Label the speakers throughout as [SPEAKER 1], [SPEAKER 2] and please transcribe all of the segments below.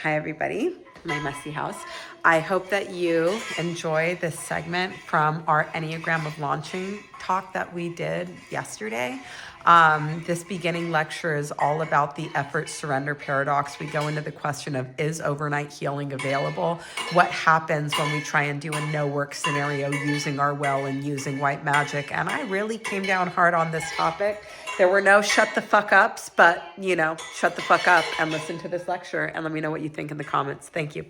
[SPEAKER 1] Hi, everybody. My messy house. I hope that you enjoy this segment from our Enneagram of Launching talk that we did yesterday. This beginning lecture is all about the effort surrender paradox. We go into the question of, is overnight healing available? What happens when we try and do a no work scenario using our will and using white magic? And I really came down hard on this topic. There were no shut the fuck ups, but shut the fuck up and listen to this lecture and let me know what you think in the comments. Thank you.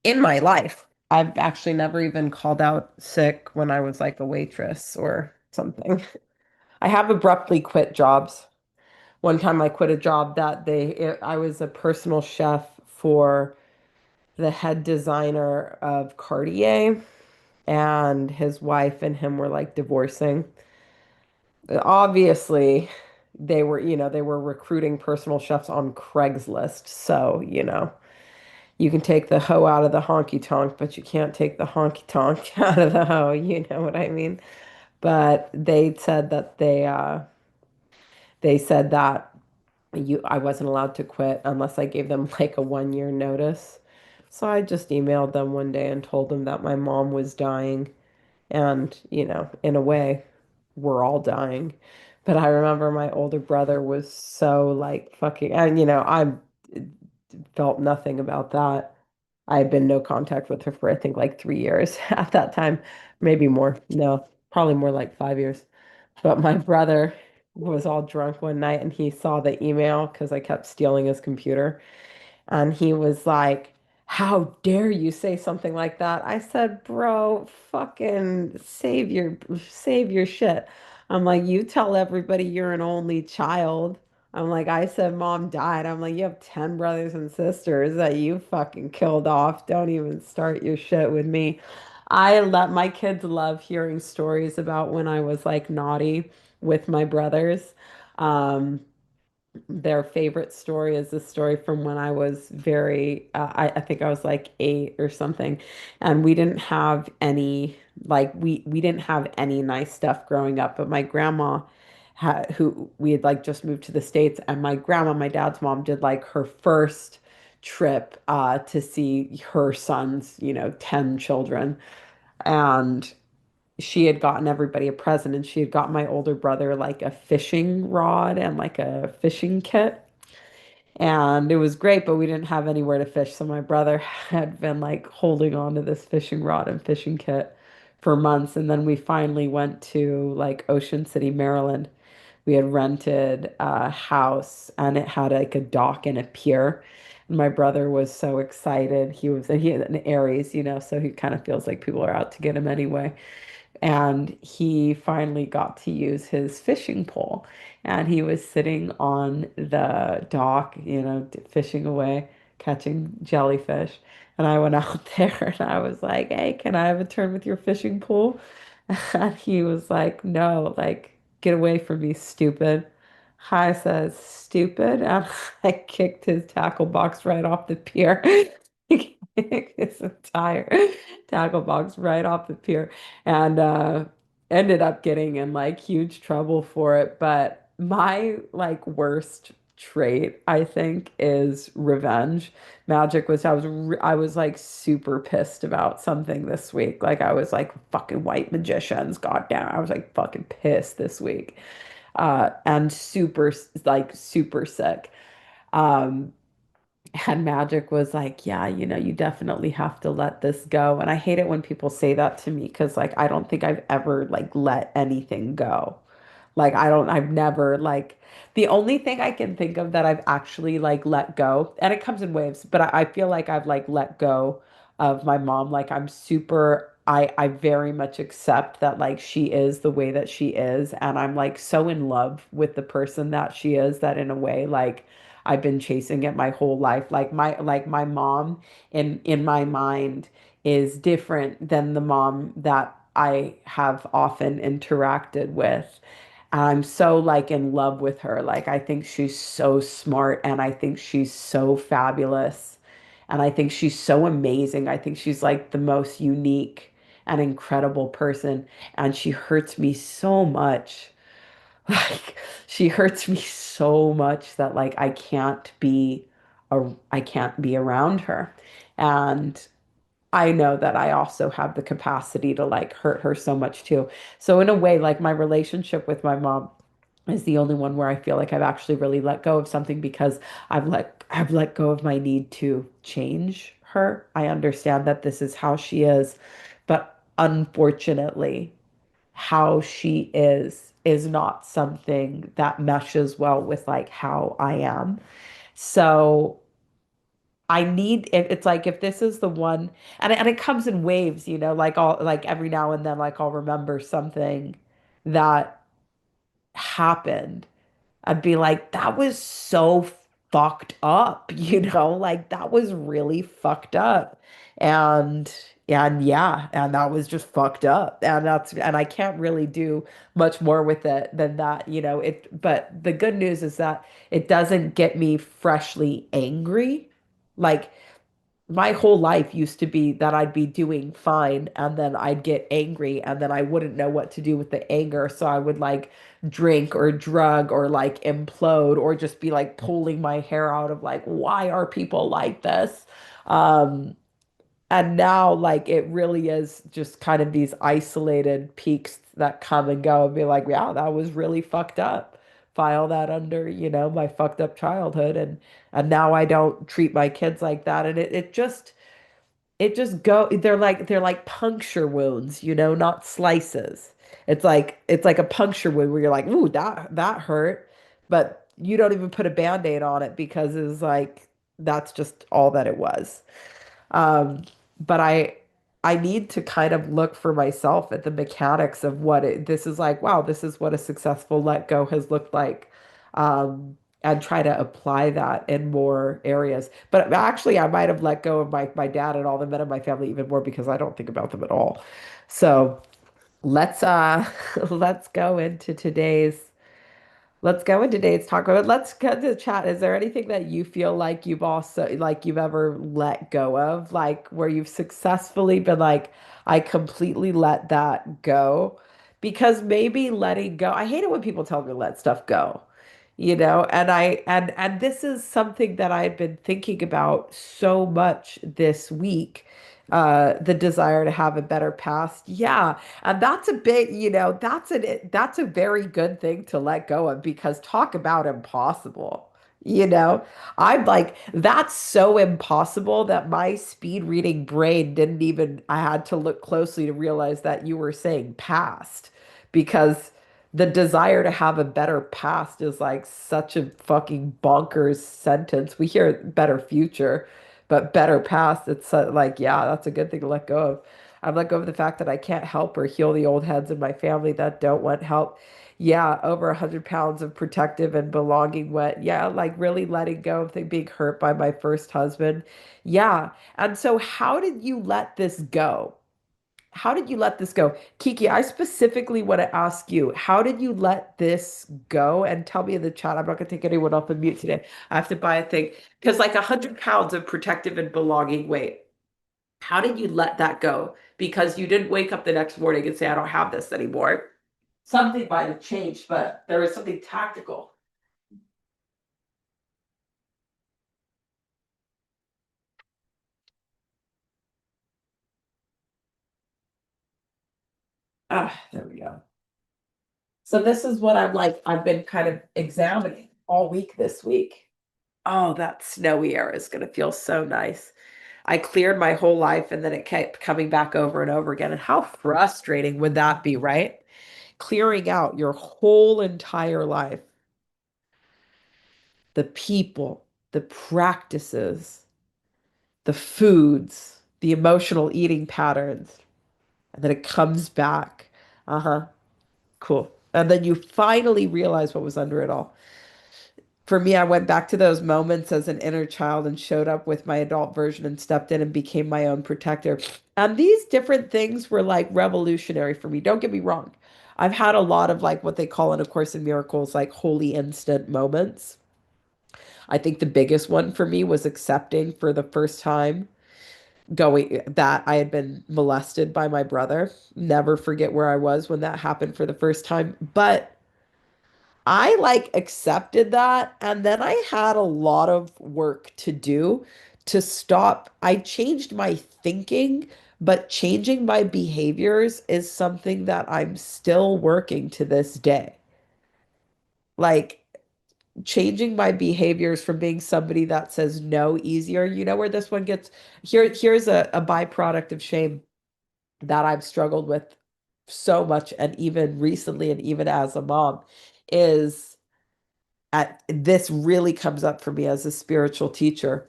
[SPEAKER 1] In my life, I've actually never even called out sick when I was like a waitress or something. I have abruptly quit jobs. One time I quit a job that I was a personal chef for the head designer of Cartier, and his wife and him were like divorcing. Obviously, they were recruiting personal chefs on Craigslist. So, you can take the hoe out of the honky tonk, but you can't take the honky tonk out of the hoe. You know what I mean? But they said that I wasn't allowed to quit unless I gave them like a 1 year notice. So I just emailed them one day and told them that my mom was dying. And, in a way, we're all dying. But I remember my older brother was so like fucking, and I felt nothing about that. I had been no contact with her for I think like 3 years at that time, maybe more. No, probably more like 5 years. But my brother was all drunk one night and he saw the email because I kept stealing his computer. And he was like, how dare you say something like that? I said, bro, fucking save your shit. I'm like, you tell everybody you're an only child. I'm like, I said mom died. I'm like, you have 10 brothers and sisters that you fucking killed off. Don't even start your shit with me. I let my kids love hearing stories about when I was like naughty with my brothers. Um, their favorite story is the story from when I was I think I was like 8 or something, and we didn't have any we didn't have any nice stuff growing up, but my grandma who we had like just moved to the States, and my grandma, my dad's mom, did like her first trip to see her son's 10 children, and she had gotten everybody a present, and she had got my older brother like a fishing rod and like a fishing kit. And it was great, but we didn't have anywhere to fish. So my brother had been like holding on to this fishing rod and fishing kit for months. And then we finally went to like Ocean City, Maryland. We had rented a house and it had like a dock and a pier. And my brother was so excited. He had an Aries, so he kind of feels like people are out to get him anyway. And he finally got to use his fishing pole. And he was sitting on the dock, fishing away, catching jellyfish. And I went out there and I was like, hey, can I have a turn with your fishing pole? And he was like, no, like, get away from me, stupid. I says, stupid. And I kicked his tackle box right off the pier. His entire tackle box right off the pier, and ended up getting in like huge trouble for it. But my like worst trait, I think, is revenge. Magic was I was like super pissed about something this week. Like I was like fucking white magicians, goddamn. I was like fucking pissed this week. And super sick. Um, and Magic was like, yeah, you definitely have to let this go. And I hate it when people say that to me because like I don't think I've ever like let anything go. Like I've never like the only thing I can think of that I've actually like let go, and it comes in waves, but I feel like I've like let go of my mom. Like I very much accept that like she is the way that she is, and I'm like so in love with the person that she is that in a way like I've been chasing it my whole life. Like my mom in my mind is different than the mom that I have often interacted with. I'm so like in love with her. Like I think she's so smart and I think she's so fabulous. And I think she's so amazing. I think she's like the most unique and incredible person. And she hurts me so much. Like she hurts me so much that like I can't be I can't be around her. And I know that I also have the capacity to like hurt her so much too. So in a way, like my relationship with my mom is the only one where I feel like I've actually really let go of something because I've let go of my need to change her. I understand that this is how she is, but unfortunately, how she is not something that meshes well with like how I am. So I need it's like if this is the one and it comes in waves, you know, like all like every now and then like I'll remember something that happened. I'd be like, that was so fucked up, you know, like that was really fucked up. And and yeah, and that was just fucked up. And I can't really do much more with it than that, you know. It but the good news is that it doesn't get me freshly angry. Like my whole life used to be that I'd be doing fine and then I'd get angry and then I wouldn't know what to do with the anger. So I would like drink or drug or like implode or just be like pulling my hair out of like, why are people like this? Um, and now like it really is just kind of these isolated peaks that come and go and be like, yeah, that was really fucked up. File that under, you know, my fucked up childhood and now I don't treat my kids like that. And it just go they're like puncture wounds, you know, not slices. It's like a puncture wound where you're like, ooh, that hurt, but you don't even put a band-aid on it because it's like that's just all that it was. But I need to kind of look for myself at the mechanics of what this is like, wow, this is what a successful let go has looked like. And try to apply that in more areas. But actually, I might have let go of my dad and all the men in my family even more because I don't think about them at all. So let's let's go into today's let's go into today's talk about let's get to the chat. Is there anything that you feel like you've also like you've ever let go of, like where you've successfully been like, I completely let that go? Because maybe letting go, I hate it when people tell me to let stuff go, you know, and this is something that I've been thinking about so much this week. The desire to have a better past. Yeah. And that's a big, you know, that's a very good thing to let go of because talk about impossible. You know, I'm like, that's so impossible that my speed reading brain didn't even, I had to look closely to realize that you were saying past because the desire to have a better past is like such a fucking bonkers sentence. We hear better future, but better past, it's like, yeah, that's a good thing to let go of. I've let go of the fact that I can't help or heal the old heads in my family that don't want help. Yeah, over 100 pounds of protective and belonging wet. Yeah, like really letting go of being hurt by my first husband. Yeah. And so, how did you let this go? How did you let this go? Kiki, I specifically want to ask you, how did you let this go? And tell me in the chat. I'm not going to take anyone off of mute today. I have to buy a thing. Because like 100 pounds of protective and belonging weight, how did you let that go? Because you didn't wake up the next morning and say, I don't have this anymore. Something might have changed, but there was something tactical. Ah, there we go. So this is what I'm like, I've been kind of examining all week this week. Oh, that snowy air is going to feel so nice. I cleared my whole life and then it kept coming back over and over again. And how frustrating would that be, right? Clearing out your whole entire life, the people, the practices, the foods, the emotional eating patterns, and then it comes back. Uh-huh. Cool. And then you finally realize what was under it all. For me, I went back to those moments as an inner child and showed up with my adult version and stepped in and became my own protector. And these different things were like revolutionary for me. Don't get me wrong. I've had a lot of like what they call in A Course in Miracles, like holy instant moments. I think the biggest one for me was accepting for the first time going that I had been molested by my brother. Never forget where I was when that happened for the first time. But I like accepted that. And then I had a lot of work to do to stop. I changed my thinking, but changing my behaviors is something that I'm still working to this day. Like changing my behaviors from being somebody that says no easier. You know where this one gets here's a byproduct of shame that I've struggled with so much and even recently and even as a mom is at this really comes up for me as a spiritual teacher.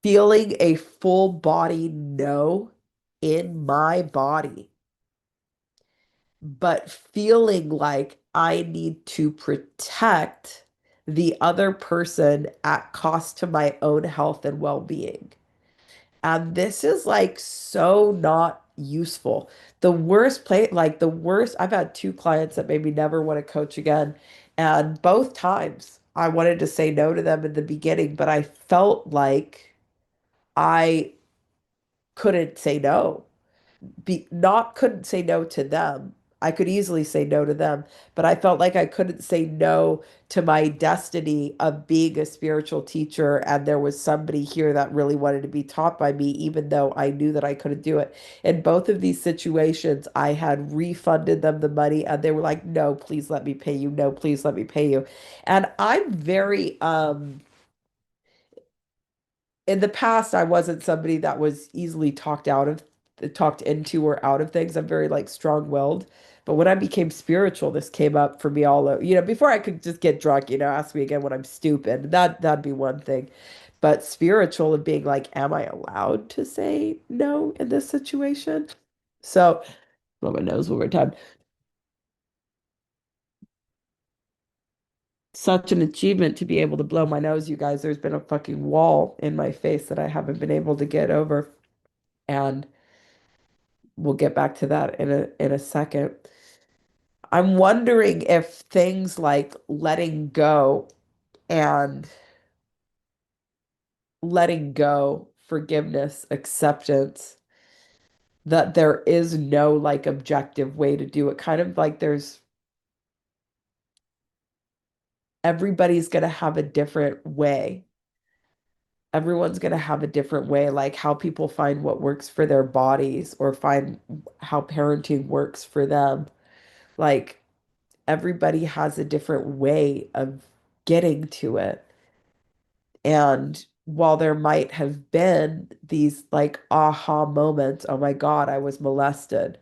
[SPEAKER 1] Feeling a full body no in my body, but feeling like I need to protect the other person at cost to my own health and well-being. And this is like so not useful. The worst play, like the worst, I've had two clients that made me never want to coach again. And both times I wanted to say no to them in the beginning, but I felt like I couldn't say no. Not couldn't say no to them. I could easily say no to them, but I felt like I couldn't say no to my destiny of being a spiritual teacher. And there was somebody here that really wanted to be taught by me, even though I knew that I couldn't do it. In both of these situations, I had refunded them the money and they were like, no, please let me pay you. No, please let me pay you. And I'm very, in the past, I wasn't somebody that was easily talked into or out of things. I'm very like strong-willed. But when I became spiritual, this came up for me all over. Before I could just get drunk, ask me again when I'm stupid. That'd be one thing. But spiritual and being like, am I allowed to say no in this situation? So, blow my nose one more time. Such an achievement to be able to blow my nose, you guys. There's been a fucking wall in my face that I haven't been able to get over. And we'll get back to that in a second. I'm wondering if things like and letting go, forgiveness, acceptance, that there is no like objective way to do it. Kind of like there's everybody's going to have a different way. Everyone's going to have a different way, like how people find what works for their bodies or find how parenting works for them. Like everybody has a different way of getting to it. And while there might have been these like aha moments, oh my God, I was molested.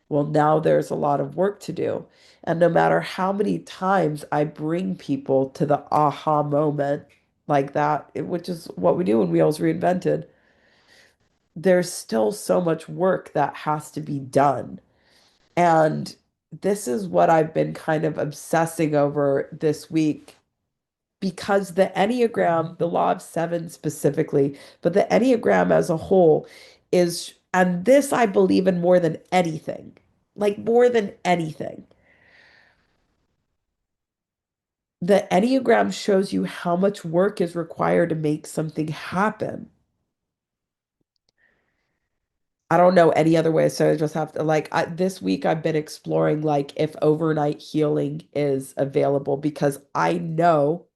[SPEAKER 1] Well, now there's a lot of work to do. And no matter how many times I bring people to the aha moment like that, which is what we do when Wheels Reinvented, there's still so much work that has to be done. And this is what I've been kind of obsessing over this week because the Enneagram, the law of seven specifically, but the Enneagram as a whole is, and this I believe in more than anything, like more than anything. The Enneagram shows you how much work is required to make something happen. I don't know any other way, so I just have to this week I've been exploring like if overnight healing is available because I know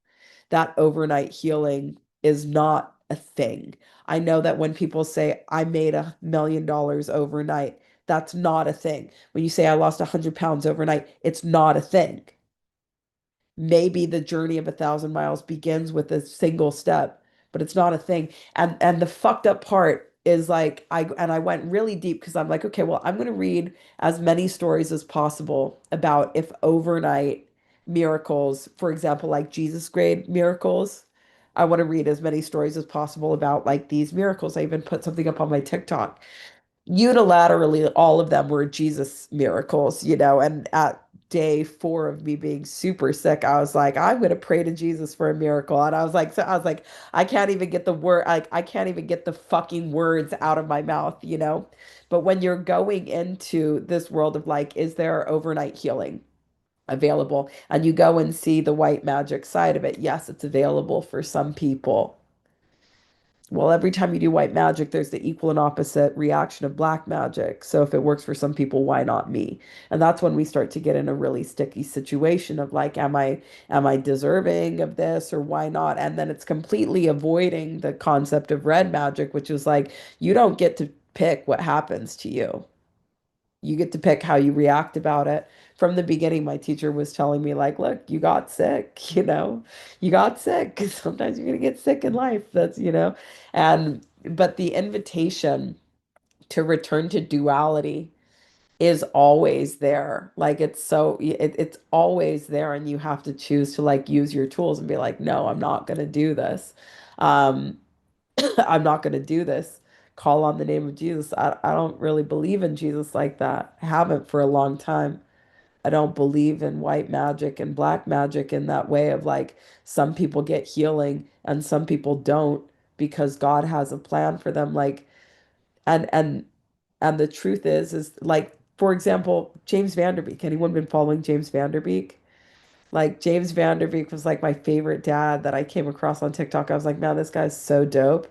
[SPEAKER 1] that overnight healing is not a thing. I know that when people say I made $1 million overnight, that's not a thing. When you say I lost 100 pounds overnight, it's not a thing. Maybe the journey of 1,000 miles begins with a single step, but it's not a thing. And the fucked up part is like I went really deep because I'm like, okay, well, I'm gonna read as many stories as possible about if overnight miracles, for example, like Jesus grade miracles. I want to read as many stories as possible about like these miracles. I even put something up on my TikTok unilaterally, all of them were Jesus miracles, and at day 4 of me being super sick, I was like, I'm gonna pray to Jesus for a miracle. And I was like, I can't even get the word, like, I can't even get the fucking words out of my mouth. But when you're going into this world of like, is there overnight healing available? And you go and see the white magic side of it. Yes, it's available for some people. Well, every time you do white magic, there's the equal and opposite reaction of black magic. So if it works for some people, why not me? And that's when we start to get in a really sticky situation of like, am I deserving of this or why not? And then it's completely avoiding the concept of red magic, which is like you don't get to pick what happens to you. You get to pick how you react about it. From the beginning, my teacher was telling me, like, look, you got sick, you got sick. Sometimes you're gonna get sick in life. But the invitation to return to duality is always there. Like it's always there, and you have to choose to like use your tools and be like, no, I'm not gonna do this. Um, I'm not going to do this. Call on the name of Jesus. I don't really believe in Jesus like that. I haven't for a long time. I don't believe in white magic and black magic in that way of like some people get healing and some people don't because God has a plan for them. Like, and and and the truth is like, for example, James Vanderbeek. Anyone been following James Vanderbeek? Like James Vanderbeek was like my favorite dad that I came across on TikTok. I was like, man, this guy's so dope.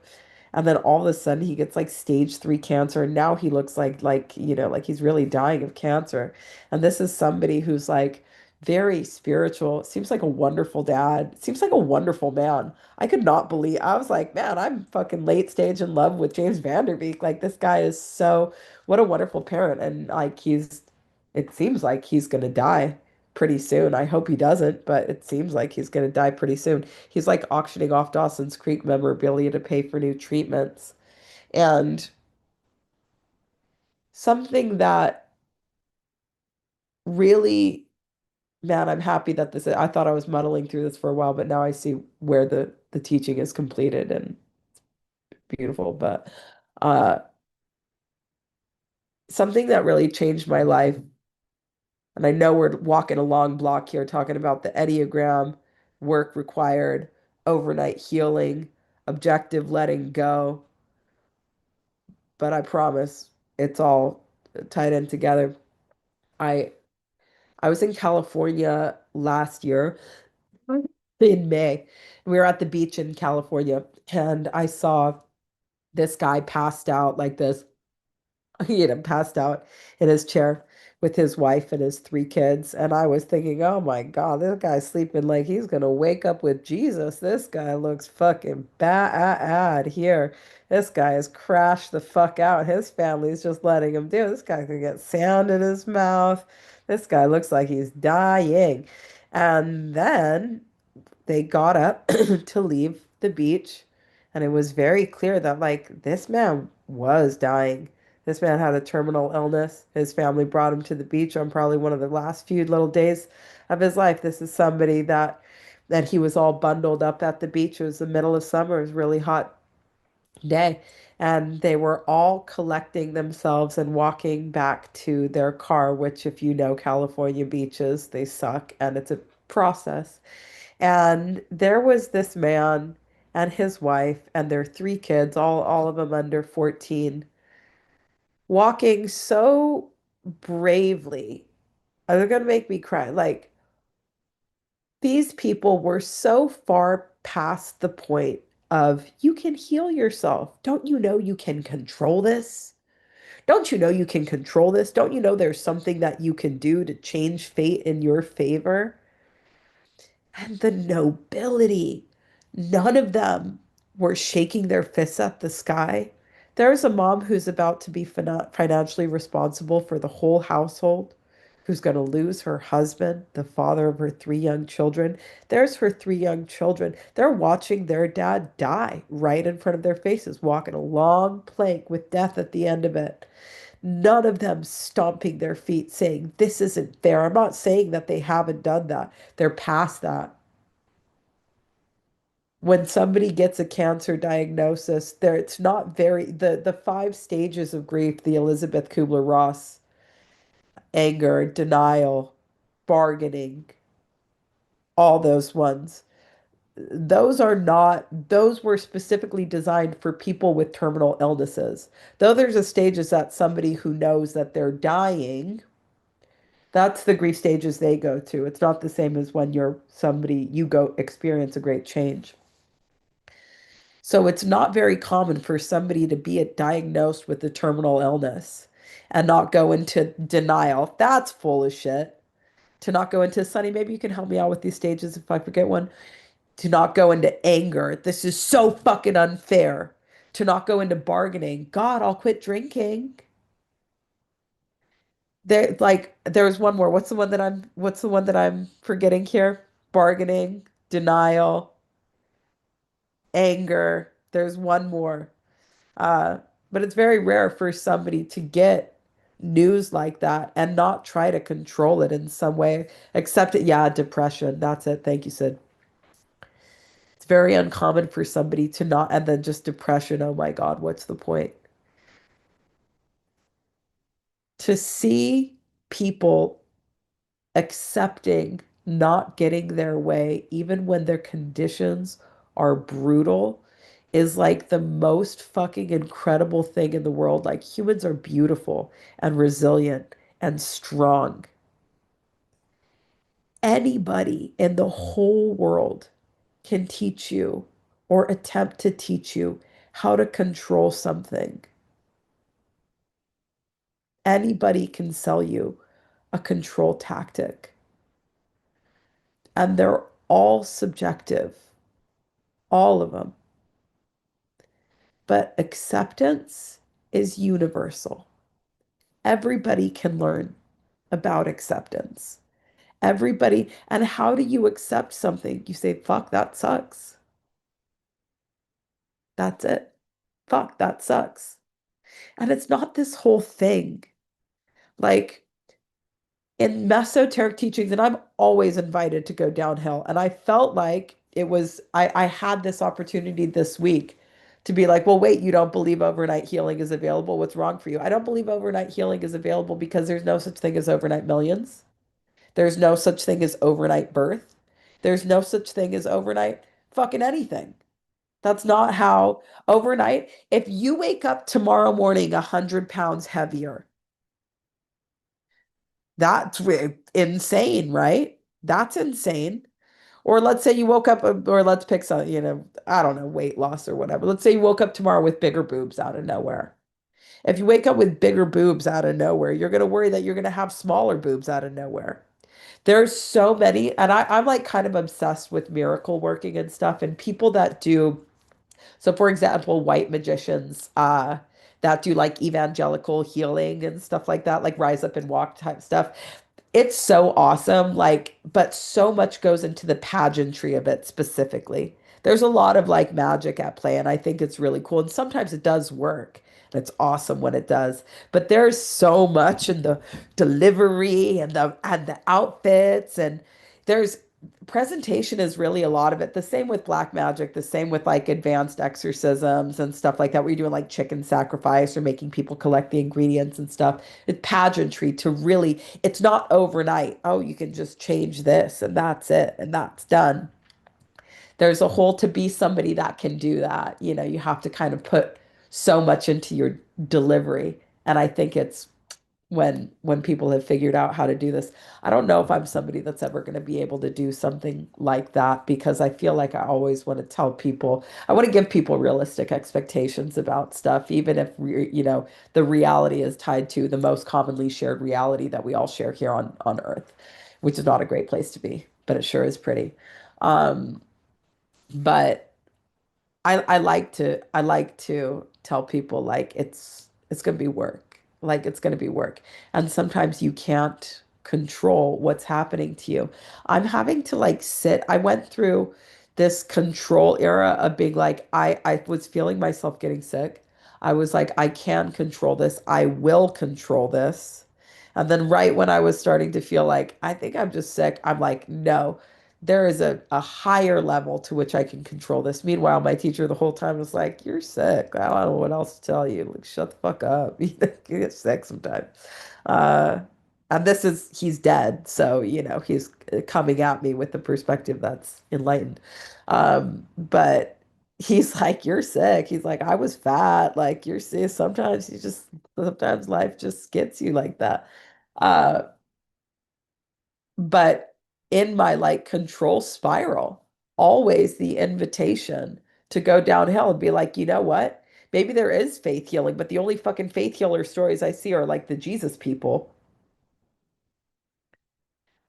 [SPEAKER 1] And then all of a sudden he gets like stage 3 cancer. And now he looks like he's really dying of cancer. And this is somebody who's like very spiritual. Seems like a wonderful dad. Seems like a wonderful man. I could not believe, I was like, man, I'm fucking late stage in love with James Vanderbeek. Like this guy is so, what a wonderful parent. And like it seems like he's gonna die pretty soon. I hope he doesn't, but it seems like he's going to die pretty soon. He's like auctioning off Dawson's Creek memorabilia to pay for new treatments. And something that really, man, I'm happy that I thought I was muddling through this for a while, but now I see where the teaching is completed and beautiful. But uh, something that really changed my life, and I know we're walking a long block here talking about the Enneagram, work required, overnight healing, objective letting go. But I promise it's all tied in together. I I was in California last year in May. We were at the beach in California and I saw this guy passed out like this. He had passed out in his chair with his wife and his 3 kids. And I was thinking, oh my God, this guy's sleeping like he's gonna wake up with Jesus. This guy looks fucking bad here. This guy has crashed the fuck out. His family's just letting him do. This guy could get sand in his mouth. This guy looks like he's dying. And then they got up to leave the beach, and it was very clear that, like, this man was dying. This man had a terminal illness. His family brought him to the beach on probably one of the last few little days of his life. This is somebody that he was all bundled up at the beach. It was the middle of summer. It was a really hot day. And they were all collecting themselves and walking back to their car, which, if you know California beaches, they suck and it's a process. And there was this man and his wife and their 3 kids, all of them under 14, walking so bravely. They're gonna make me cry. Like these people were so far past the point of you can heal yourself. Don't you know you can control this? Don't you know you can control this? Don't you know there's something that you can do to change fate in your favor? And the nobility. None of them were shaking their fists at the sky. There's a mom who's about to be financially responsible for the whole household, who's going to lose her husband, the father of her 3 young children. There's her 3 young children. They're watching their dad die right in front of their faces, walking a long plank with death at the end of it. None of them stomping their feet saying, this isn't fair. I'm not saying that they haven't done that. They're past that. When somebody gets a cancer diagnosis, there it's not very the 5 stages of grief, the Elizabeth Kubler-Ross, anger, denial, bargaining, all those ones. Those were specifically designed for people with terminal illnesses. Though there's a stage is that somebody who knows that they're dying, that's the grief stages they go to. It's not the same as when you're somebody you go experience a great change. So it's not very common for somebody to be diagnosed with a terminal illness and not go into denial. That's full of shit. To not go into, Sunny, maybe you can help me out with these stages if I forget one. To not go into anger. This is so fucking unfair. To not go into bargaining. God, I'll quit drinking. There's one more. What's the one that I'm forgetting here? Bargaining, denial, anger. There's one more. Uh, but it's very rare for somebody to get news like that and not try to control it in some way, except it, yeah, depression. That's it. Thank you, Sid. It's very uncommon for somebody to not, and then just depression. Oh my God, what's the point? To see people accepting not getting their way, even when their conditions are brutal, is like the most fucking incredible thing in the world. Like humans are beautiful and resilient and strong. Anybody in the whole world can teach you or attempt to teach you how to control something. Anybody can sell you a control tactic, and they're all subjective, all of them. But acceptance is universal. Everybody can learn about acceptance. Everybody, and how do you accept something? You say, fuck, that sucks. That's it. Fuck, that sucks. And it's not this whole thing. Like in mesoteric teachings, and I'm always invited to go downhill. And I felt like I had this opportunity this week to be like, well, wait, you don't believe overnight healing is available. What's wrong for you? I don't believe overnight healing is available because there's no such thing as overnight millions. There's no such thing as overnight birth. There's no such thing as overnight fucking anything. That's not how overnight, if you wake up tomorrow morning 100 pounds heavier, that's insane, right? That's insane. Or let's say you woke up, or let's pick some, I don't know, weight loss or whatever. Let's say you woke up tomorrow with bigger boobs out of nowhere. If you wake up with bigger boobs out of nowhere, you're going to worry that you're going to have smaller boobs out of nowhere. There's so many, and I'm like kind of obsessed with miracle working and stuff, and people that do. So, for example, white magicians that do like evangelical healing and stuff like that, like rise up and walk type stuff. It's so awesome. Like, but so much goes into the pageantry of it specifically. There's a lot of like magic at play, and I think it's really cool. And sometimes it does work. And it's awesome when it does. But there's so much in the delivery and the outfits, and there's presentation is really a lot of it. The same with black magic, the same with like advanced exorcisms and stuff like that, where you're doing like chicken sacrifice or making people collect the ingredients and stuff. It's pageantry to really, it's not overnight. Oh, you can just change this and that's it and that's done. There's a whole to be somebody that can do that. You have to kind of put so much into your delivery. And I think it's when people have figured out how to do this. I don't know if I'm somebody that's ever going to be able to do something like that because I feel like I always want to tell people, I want to give people realistic expectations about stuff, even if the reality is tied to the most commonly shared reality that we all share here on Earth, which is not a great place to be, but it sure is pretty. Um, but I like to tell people like it's gonna be work. Like it's gonna be work. And sometimes you can't control what's happening to you. I'm having to like sit. I went through this control era of being like, I was feeling myself getting sick. I was like, I can control this. I will control this. And then right when I was starting to feel like, I think I'm just sick, I'm like, no, there is a higher level to which I can control this. Meanwhile, my teacher the whole time was like, "You're sick. I don't know what else to tell you. Like, shut the fuck up. You get sick sometimes." Uh, and he's dead. So, he's coming at me with the perspective that's enlightened. But he's like, "You're sick." He's like, "I was fat. Like, you're sick. Sometimes life just gets you like that." Uh, but in my like control spiral, always the invitation to go downhill and be like, you know what? Maybe there is faith healing, but the only fucking faith healer stories I see are like the Jesus people.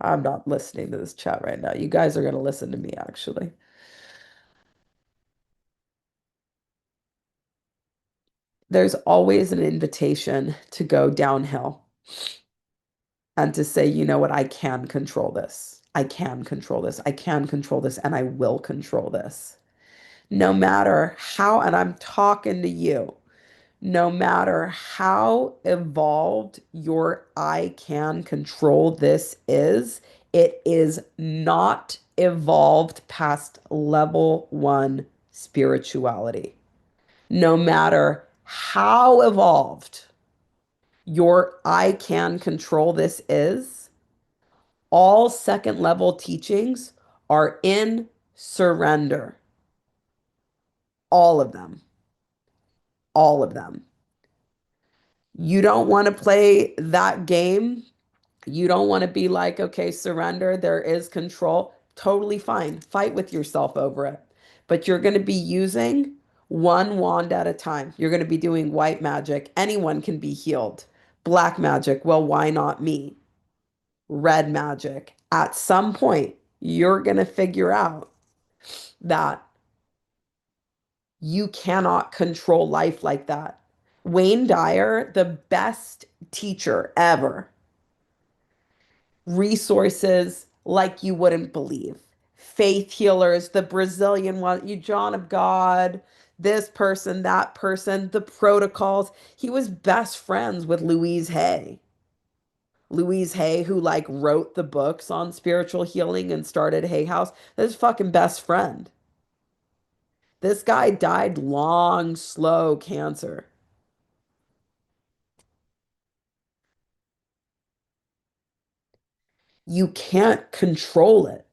[SPEAKER 1] I'm not listening to this chat right now. You guys are going to listen to me, actually. There's always an invitation to go downhill and to say, you know what? I can control this. I can control this. I can control this, and I will control this. No matter how, and I'm talking to you, no matter how evolved your I can control this is, it is not evolved past level one spirituality. No matter how evolved your I can control this is, all second level teachings are in surrender. All of them. All of them. You don't want to play that game. You don't want to be like, okay, surrender, there is control. Totally fine. Fight with yourself over it. But you're going to be using one wand at a time. You're going to be doing white magic. Anyone can be healed. Black magic, well, why not me? Red magic. At some point, you're going to figure out that you cannot control life like that. Wayne Dyer, the best teacher ever, resources like you wouldn't believe. Faith healers, the Brazilian one, you John of God, this person, that person, the protocols. He was best friends with Louise Hay. Louise Hay, who like wrote the books on spiritual healing and started Hay House, this fucking best friend. This guy died long, slow cancer. You can't control it.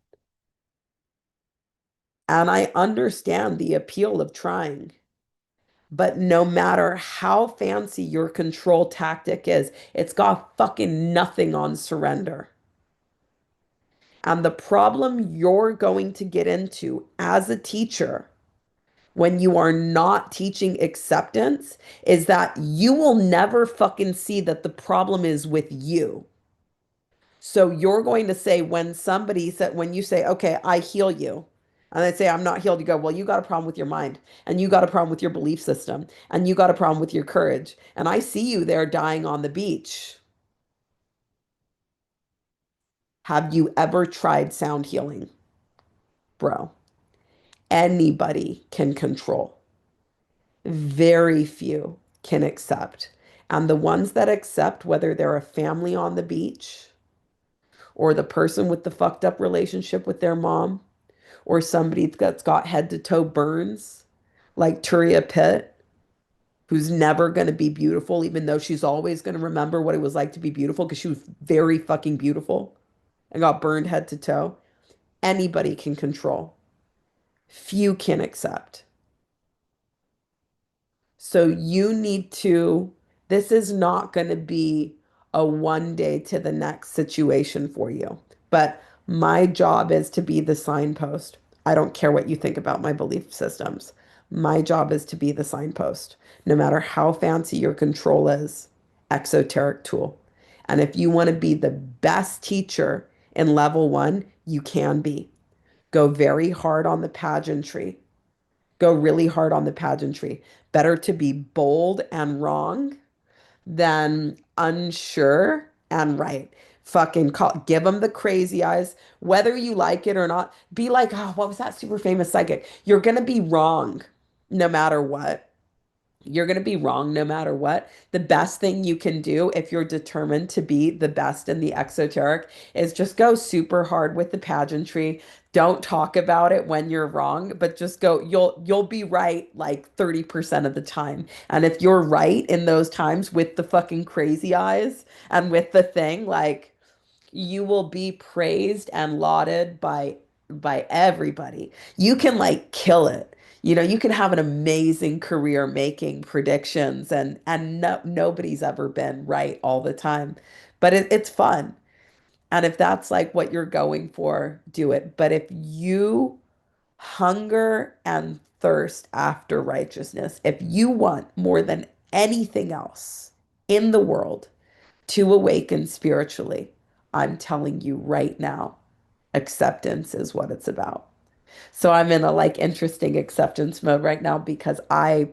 [SPEAKER 1] And I understand the appeal of trying. But no matter how fancy your control tactic is, it's got fucking nothing on surrender. And the problem you're going to get into as a teacher when you are not teaching acceptance is that you will never fucking see that the problem is with you. So you're going to say when somebody said, when you say, okay, I heal you, and they say, I'm not healed, you go, well, you got a problem with your mind, and you got a problem with your belief system, and you got a problem with your courage. And I see you there dying on the beach. Have you ever tried sound healing? Bro, anybody can control. Very few can accept. And the ones that accept, whether they're a family on the beach, or the person with the fucked up relationship with their mom, or somebody that's got head to toe burns, like Turia Pitt, who's never going to be beautiful, even though she's always going to remember what it was like to be beautiful because she was very fucking beautiful and got burned head to toe. Anybody can control. Few can accept. So you need to, this is not going to be a one day to the next situation for you. But my job is to be the signpost. I don't care what you think about my belief systems. My job is to be the signpost, no matter how fancy your control is, exoteric tool. And if you want to be the best teacher in level one, you can be. Go very hard on the pageantry. Go really hard on the pageantry. Better to be bold and wrong than unsure and right. Fucking call, give them the crazy eyes, whether you like it or not. Be like, oh, what was that super famous psychic? You're gonna be wrong no matter what. You're going to be wrong no matter what. The best thing you can do if you're determined to be the best in the exoteric is just go super hard with the pageantry. Don't talk about it when you're wrong, but just go, you'll be right like 30% of the time. And if you're right in those times with the fucking crazy eyes and with the thing, like you will be praised and lauded by everybody. You can like kill it. You know, you can have an amazing career making predictions and no, nobody's ever been right all the time. But it's fun. And if that's like what you're going for, do it. But if you hunger and thirst after righteousness. If you want more than anything else in the world to awaken spiritually, I'm telling you right now, acceptance is what it's about. So I'm in a like interesting acceptance mode right now because I'm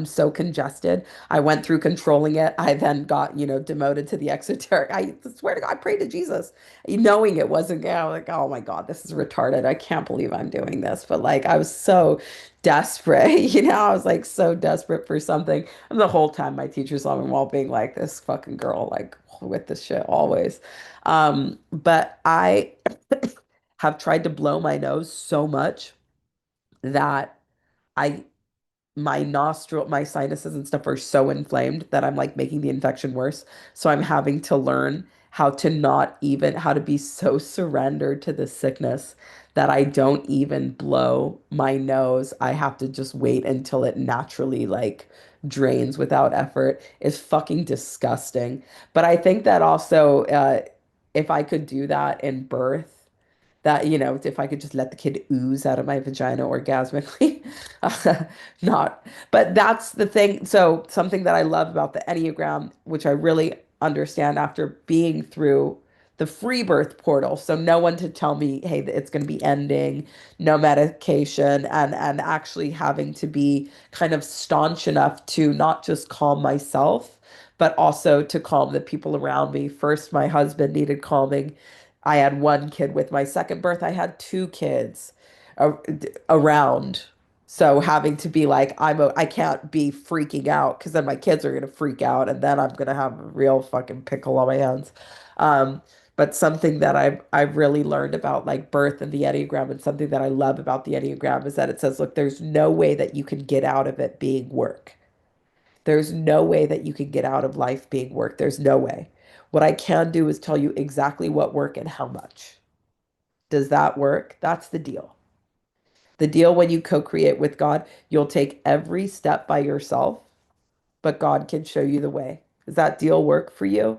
[SPEAKER 1] so congested. I went through controlling it. I then got, demoted to the exoteric. I swear to God, I prayed to Jesus, knowing it wasn't, I was like, oh my God, this is retarded. I can't believe I'm doing this. But like, I was so desperate, I was like so desperate for something. And the whole time my teachers on the wall being like, this fucking girl, like with this shit always. But I have tried to blow my nose so much that I my sinuses and stuff are so inflamed that I'm like making the infection worse. So I'm having to learn how to not even, how to be so surrendered to the sickness that I don't even blow my nose. I have to just wait until it naturally like drains without effort. Is fucking disgusting. But I think that also, if I could do that in birth, that, if I could just let the kid ooze out of my vagina orgasmically. Not, but that's the thing. So, something that I love about the Enneagram, which I really understand after being through the free birth portal. So, no one to tell me, hey, it's going to be ending, no medication, and actually having to be kind of staunch enough to not just calm myself, but also to calm the people around me. First, my husband needed calming. I had one kid with my second birth. I had two kids around. So having to be like, I can't be freaking out because then my kids are gonna freak out and then I'm gonna have a real fucking pickle on my hands. Um, but something that I've really learned about like birth and the Enneagram, and something that I love about the Enneagram is that it says, look, there's no way that you can get out of it being work. There's no way that you can get out of life being work. There's no way. What I can do is tell you exactly what work and how much. Does that work? That's the deal. The deal when you co-create with God, you'll take every step by yourself, but God can show you the way. Does that deal work for you?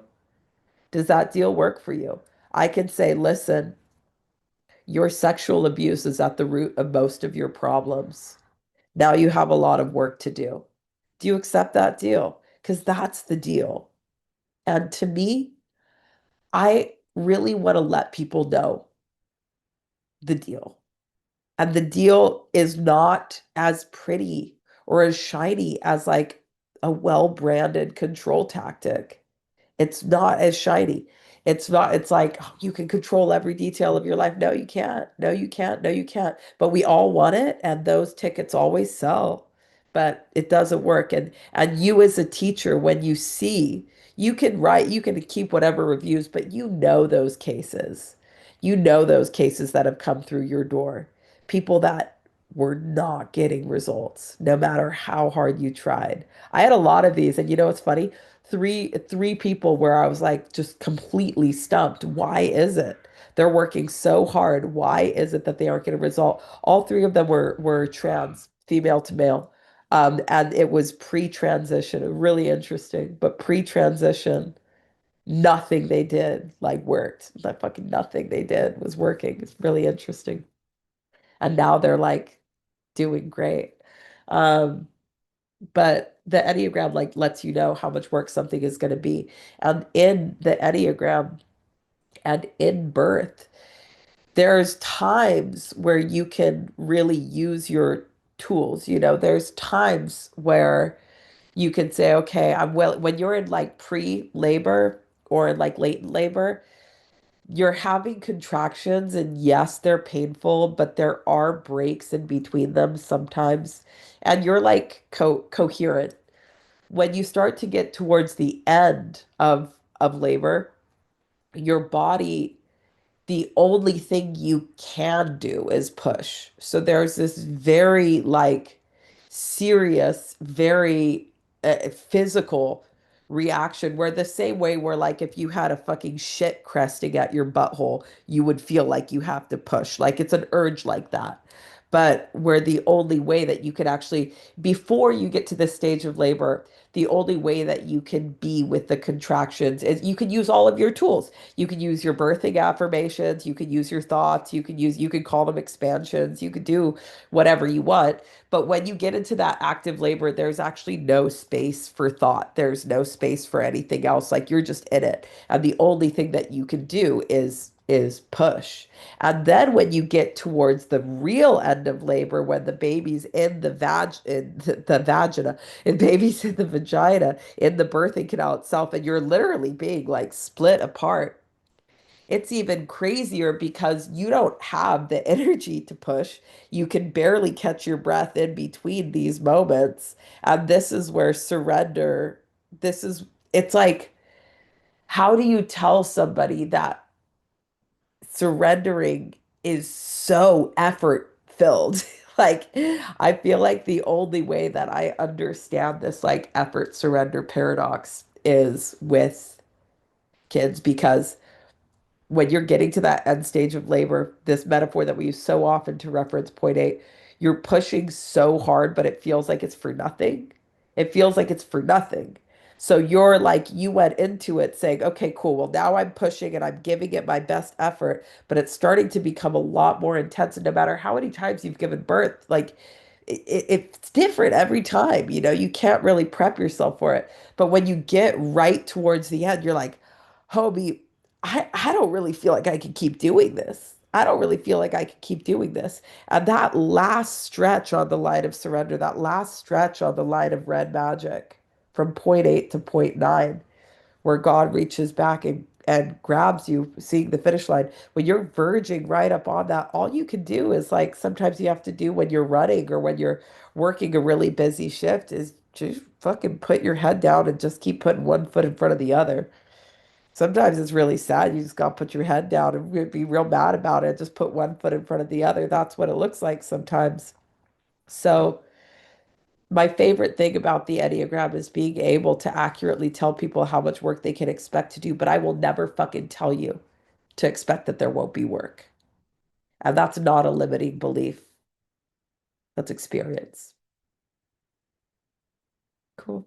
[SPEAKER 1] Does that deal work for you? I can say, listen, your sexual abuse is at the root of most of your problems. Now you have a lot of work to do. Do you accept that deal? Because that's the deal. And to me, I really want to let people know the deal. And the deal is not as pretty or as shiny as like a well-branded control tactic. It's not as shiny. It's not, it's like "Oh, you can control every detail of your life." No, you can't. No, you can't. No, you can't. But we all want it, and those tickets always sell. But it doesn't work. And you as a teacher, when you see, you can write, you can keep whatever reviews, but you know those cases. You know those cases that have come through your door. People that were not getting results, no matter how hard you tried. I had a lot of these, and it's funny, three people where I was like just completely stumped. Why is it? They're working so hard. Why is it that they aren't getting a result? All three of them were trans, female to male. And it was pre-transition, really interesting, but pre-transition, nothing they did like worked. Like fucking nothing they did was working. It's really interesting. And now they're like doing great. Um, but the Enneagram like lets you know how much work something is going to be. And in the Enneagram and in birth, there's times where you can really use your tools. There's times where you can say, okay, I'm well, when you're in like pre-labor or in like latent labor, you're having contractions, and yes, they're painful, but there are breaks in between them sometimes, and you're like coherent. When you start to get towards the end of labor, your body, the only thing you can do is push. So there's this very like serious, very physical reaction, where the same way where like if you had a fucking shit cresting at your butthole, you would feel like you have to push. Like it's an urge like that. but where the only way that you could actually, before you get to this stage of labor, the only way that you can be with the contractions is you can use all of your tools. You can use your birthing affirmations, you could use your thoughts, you could call them expansions, you could do whatever you want. But when you get into that active labor, there's actually no space for thought. There's no space for anything else. Like you're just in it. And the only thing that you can do is push. And then when you get towards the real end of labor, when the baby's in the the vagina, and baby's in the vagina, in the birthing canal itself, and you're literally being like split apart, it's even crazier because you don't have the energy to push. You can barely catch your breath in between these moments. And this is where surrender, this is, it's like, how do you tell somebody that surrendering is so effort filled? Like, I feel like the only way that I understand this, like, effort surrender paradox is with kids because when you're getting to that end stage of labor, this metaphor that we use so often to reference point eight, you're pushing so hard, but it feels like it's for nothing. It feels like it's for nothing. So you're like, you went into it saying, okay, cool. Well, now I'm pushing and I'm giving it my best effort, but it's starting to become a lot more intense. And no matter how many times you've given birth, like it's different every time. You know, you can't really prep yourself for it. But when you get right towards the end, you're like, homie, I don't really feel like I can keep doing this. I don't really feel like I can keep doing this. And that last stretch on the line of surrender, that last stretch on the line of red magic from point eight to point nine, where God reaches back and grabs you, seeing the finish line. When you're verging right up on that, all you can do is like sometimes you have to do when you're running or when you're working a really busy shift is just fucking put your head down and just keep putting one foot in front of the other. Sometimes it's really sad. You just got to put your head down and be real mad about it. Just put one foot in front of the other. That's what it looks like sometimes. So, my favorite thing about the Enneagram is being able to accurately tell people how much work they can expect to do, but I will never fucking tell you to expect that there won't be work. And that's not a limiting belief. That's experience. Cool.